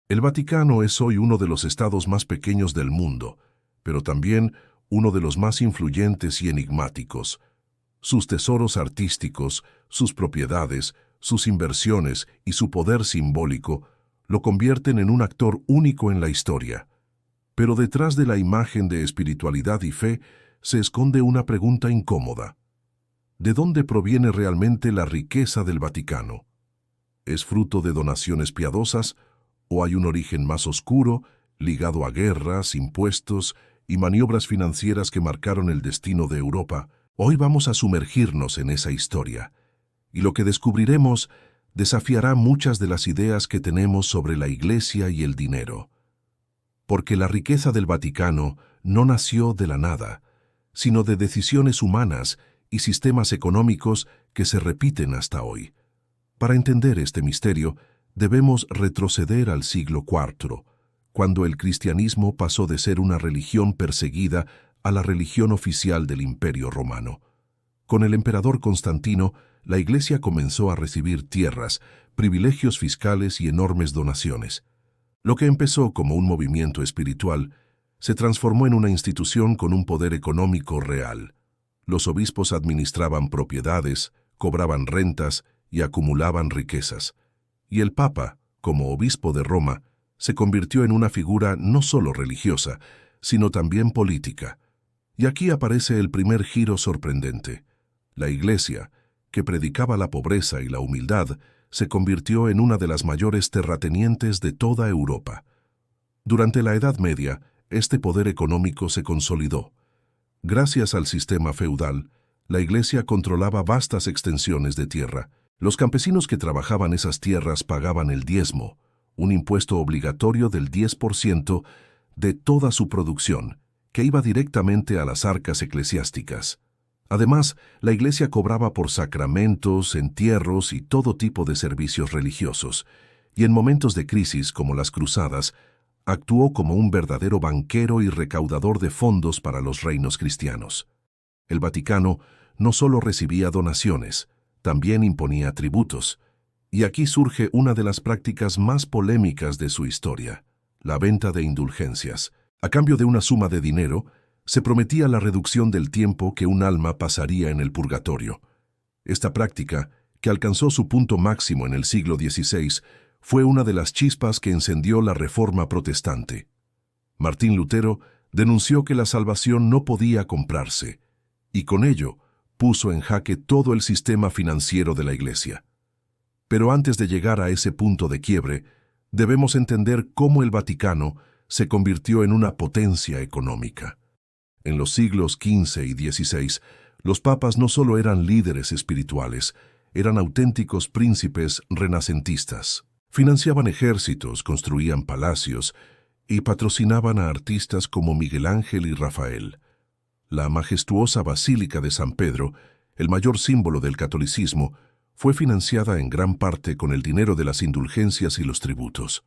El Vaticano es hoy uno de los estados más pequeños del mundo, pero también uno de los más influyentes y enigmáticos. Sus tesoros artísticos, sus propiedades, sus inversiones y su poder simbólico lo convierten en un actor único en la historia. Pero detrás de la imagen de espiritualidad y fe se esconde una pregunta incómoda. ¿De dónde proviene realmente la riqueza del Vaticano? ¿Es fruto de donaciones piadosas o hay un origen más oscuro, ligado a guerras, impuestos y maniobras financieras que marcaron el destino de Europa? Hoy vamos a sumergirnos en esa historia, y lo que descubriremos desafiará muchas de las ideas que tenemos sobre la Iglesia y el dinero. Porque la riqueza del Vaticano no nació de la nada, sino de decisiones humanas y sistemas económicos que se repiten hasta hoy. Para entender este misterio, debemos retroceder al siglo IV, cuando el cristianismo pasó de ser una religión perseguida a la religión oficial del Imperio Romano. Con el emperador Constantino, la Iglesia comenzó a recibir tierras, privilegios fiscales y enormes donaciones. Lo que empezó como un movimiento espiritual se transformó en una institución con un poder económico real. Los obispos administraban propiedades, cobraban rentas y acumulaban riquezas. Y el Papa, como obispo de Roma, se convirtió en una figura no solo religiosa, sino también política. Y aquí aparece el primer giro sorprendente. La Iglesia, que predicaba la pobreza y la humildad, se convirtió en una de las mayores terratenientes de toda Europa. Durante la Edad Media, este poder económico se consolidó. Gracias al sistema feudal, la Iglesia controlaba vastas extensiones de tierra. Los campesinos que trabajaban esas tierras pagaban el diezmo, un impuesto obligatorio del 10% de toda su producción, que iba directamente a las arcas eclesiásticas. Además, la Iglesia cobraba por sacramentos, entierros y todo tipo de servicios religiosos, y en momentos de crisis como las cruzadas, actuó como un verdadero banquero y recaudador de fondos para los reinos cristianos. El Vaticano no solo recibía donaciones, también imponía tributos, y aquí surge una de las prácticas más polémicas de su historia, la venta de indulgencias. A cambio de una suma de dinero, se prometía la reducción del tiempo que un alma pasaría en el purgatorio. Esta práctica, que alcanzó su punto máximo en el siglo XVI, fue una de las chispas que encendió la Reforma protestante. Martín Lutero denunció que la salvación no podía comprarse, y con ello puso en jaque todo el sistema financiero de la Iglesia. Pero antes de llegar a ese punto de quiebre, debemos entender cómo el Vaticano se convirtió en una potencia económica. En los siglos XV y XVI, los papas no solo eran líderes espirituales, eran auténticos príncipes renacentistas. Financiaban ejércitos, construían palacios y patrocinaban a artistas como Miguel Ángel y Rafael. La majestuosa Basílica de San Pedro, el mayor símbolo del catolicismo, fue financiada en gran parte con el dinero de las indulgencias y los tributos.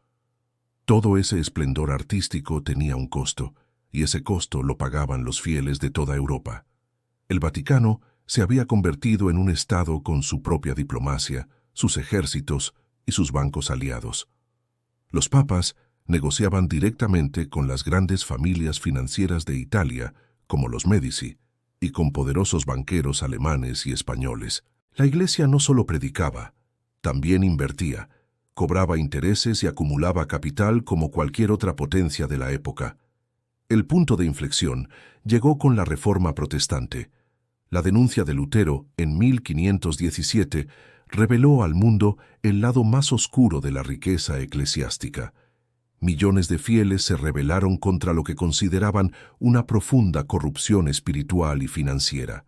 Todo ese esplendor artístico tenía un costo, y ese costo lo pagaban los fieles de toda Europa. El Vaticano se había convertido en un estado con su propia diplomacia, sus ejércitos y sus bancos aliados. Los papas negociaban directamente con las grandes familias financieras de Italia, como los Médici, y con poderosos banqueros alemanes y españoles. La Iglesia no solo predicaba, también invertía, cobraba intereses y acumulaba capital como cualquier otra potencia de la época. El punto de inflexión llegó con la Reforma protestante. La denuncia de Lutero, en 1517, reveló al mundo el lado más oscuro de la riqueza eclesiástica. Millones de fieles se rebelaron contra lo que consideraban una profunda corrupción espiritual y financiera.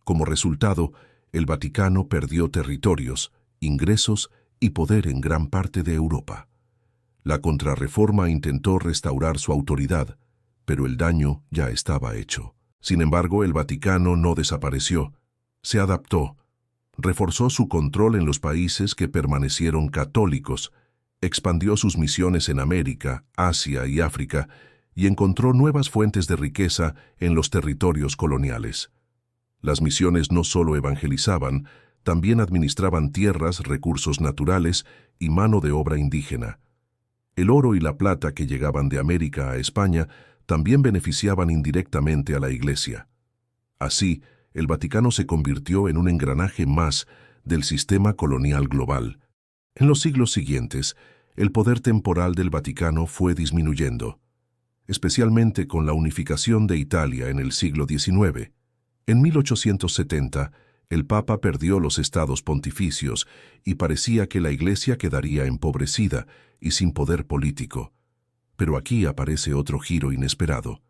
Como resultado, el Vaticano perdió territorios, ingresos y poder en gran parte de Europa. La Contrarreforma intentó restaurar su autoridad, pero el daño ya estaba hecho. Sin embargo, el Vaticano no desapareció, se adaptó, reforzó su control en los países que permanecieron católicos, expandió sus misiones en América, Asia y África y encontró nuevas fuentes de riqueza en los territorios coloniales. Las misiones no solo evangelizaban, también administraban tierras, recursos naturales y mano de obra indígena. El oro y la plata que llegaban de América a España también beneficiaban indirectamente a la Iglesia. Así, el Vaticano se convirtió en un engranaje más del sistema colonial global. En los siglos siguientes, el poder temporal del Vaticano fue disminuyendo, especialmente con la unificación de Italia en el siglo XIX. En 1870, el Papa perdió los estados pontificios y parecía que la Iglesia quedaría empobrecida y sin poder político. Pero aquí aparece otro giro inesperado.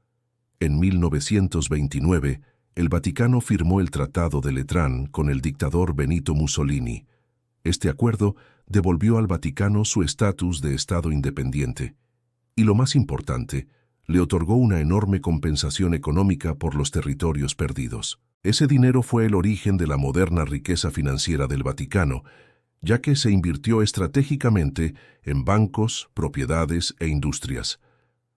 En 1929, el Vaticano firmó el Tratado de Letrán con el dictador Benito Mussolini. Este acuerdo devolvió al Vaticano su estatus de Estado independiente. Y lo más importante, le otorgó una enorme compensación económica por los territorios perdidos. Ese dinero fue el origen de la moderna riqueza financiera del Vaticano, ya que se invirtió estratégicamente en bancos, propiedades e industrias.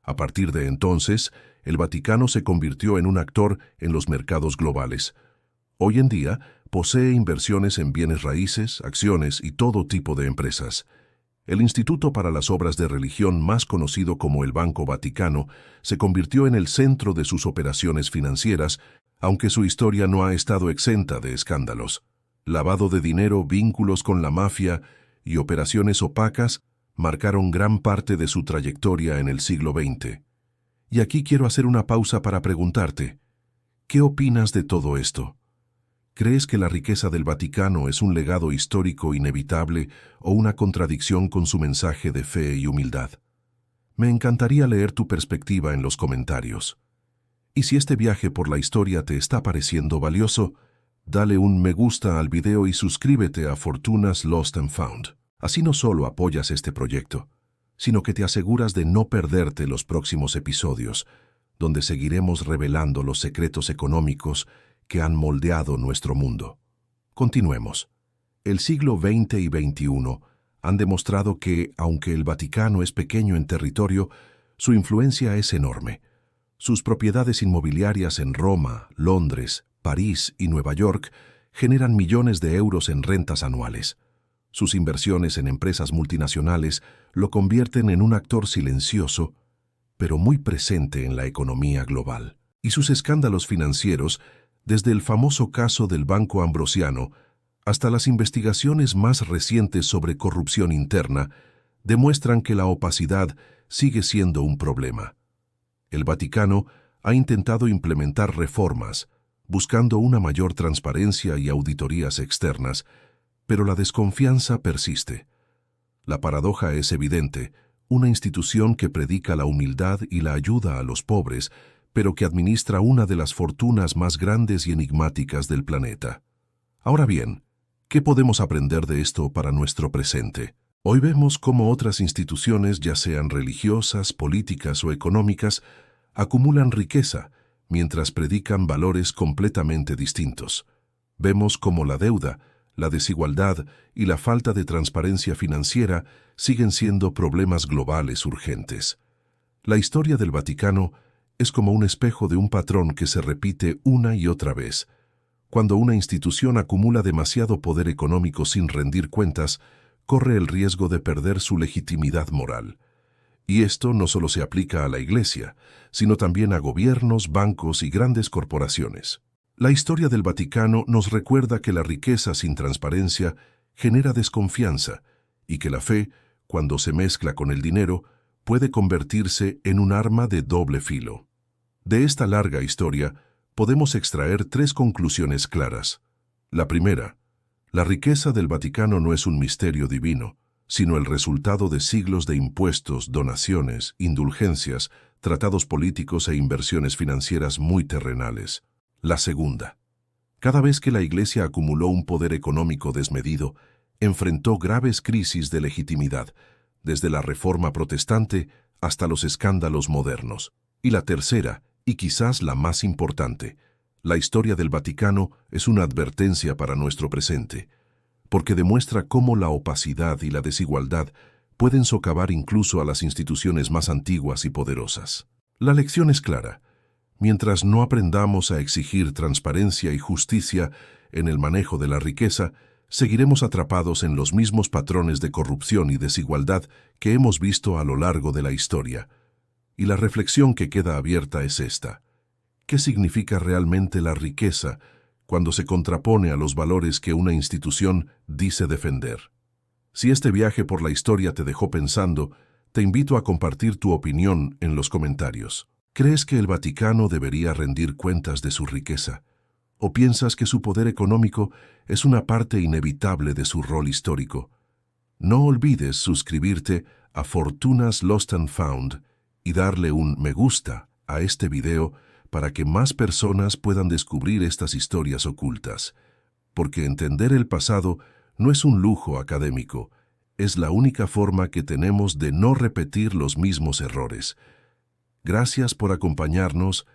A partir de entonces, el Vaticano se convirtió en un actor en los mercados globales. Hoy en día, posee inversiones en bienes raíces, acciones y todo tipo de empresas. El Instituto para las Obras de Religión, más conocido como el Banco Vaticano, se convirtió en el centro de sus operaciones financieras, aunque su historia no ha estado exenta de escándalos. Lavado de dinero, vínculos con la mafia y operaciones opacas marcaron gran parte de su trayectoria en el siglo XX. Y aquí quiero hacer una pausa para preguntarte, ¿qué opinas de todo esto? ¿Crees que la riqueza del Vaticano es un legado histórico inevitable o una contradicción con su mensaje de fe y humildad? Me encantaría leer tu perspectiva en los comentarios. Y si este viaje por la historia te está pareciendo valioso, dale un me gusta al video y suscríbete a Fortunas Lost and Found. Así no solo apoyas este proyecto, sino que te aseguras de no perderte los próximos episodios, donde seguiremos revelando los secretos económicos que han moldeado nuestro mundo. Continuemos. El siglo XX y XXI han demostrado que, aunque el Vaticano es pequeño en territorio, su influencia es enorme. Sus propiedades inmobiliarias en Roma, Londres, París y Nueva York generan millones de euros en rentas anuales. Sus inversiones en empresas multinacionales lo convierten en un actor silencioso, pero muy presente en la economía global. Y sus escándalos financieros, desde el famoso caso del Banco Ambrosiano hasta las investigaciones más recientes sobre corrupción interna, demuestran que la opacidad sigue siendo un problema. El Vaticano ha intentado implementar reformas, buscando una mayor transparencia y auditorías externas, pero la desconfianza persiste. La paradoja es evidente: una institución que predica la humildad y la ayuda a los pobres, pero que administra una de las fortunas más grandes y enigmáticas del planeta. Ahora bien, ¿qué podemos aprender de esto para nuestro presente? Hoy vemos cómo otras instituciones, ya sean religiosas, políticas o económicas, acumulan riqueza, mientras predican valores completamente distintos. Vemos cómo la deuda, la desigualdad y la falta de transparencia financiera siguen siendo problemas globales urgentes. La historia del Vaticano es como un espejo de un patrón que se repite una y otra vez. Cuando una institución acumula demasiado poder económico sin rendir cuentas, corre el riesgo de perder su legitimidad moral. Y esto no solo se aplica a la Iglesia, sino también a gobiernos, bancos y grandes corporaciones. La historia del Vaticano nos recuerda que la riqueza sin transparencia genera desconfianza y que la fe, cuando se mezcla con el dinero, puede convertirse en un arma de doble filo. De esta larga historia, podemos extraer tres conclusiones claras. La primera, la riqueza del Vaticano no es un misterio divino, sino el resultado de siglos de impuestos, donaciones, indulgencias, tratados políticos e inversiones financieras muy terrenales. La segunda, cada vez que la Iglesia acumuló un poder económico desmedido, enfrentó graves crisis de legitimidad, desde la Reforma Protestante hasta los escándalos modernos. Y la tercera, y quizás la más importante, la historia del Vaticano es una advertencia para nuestro presente, porque demuestra cómo la opacidad y la desigualdad pueden socavar incluso a las instituciones más antiguas y poderosas. La lección es clara: mientras no aprendamos a exigir transparencia y justicia en el manejo de la riqueza, seguiremos atrapados en los mismos patrones de corrupción y desigualdad que hemos visto a lo largo de la historia. Y la reflexión que queda abierta es esta. ¿Qué significa realmente la riqueza cuando se contrapone a los valores que una institución dice defender? Si este viaje por la historia te dejó pensando, te invito a compartir tu opinión en los comentarios. ¿Crees que el Vaticano debería rendir cuentas de su riqueza? ¿O piensas que su poder económico es una parte inevitable de su rol histórico? No olvides suscribirte a Fortunas Lost and Found y darle un me gusta a este video para que más personas puedan descubrir estas historias ocultas. Porque entender el pasado no es un lujo académico, es la única forma que tenemos de no repetir los mismos errores. Gracias por acompañarnos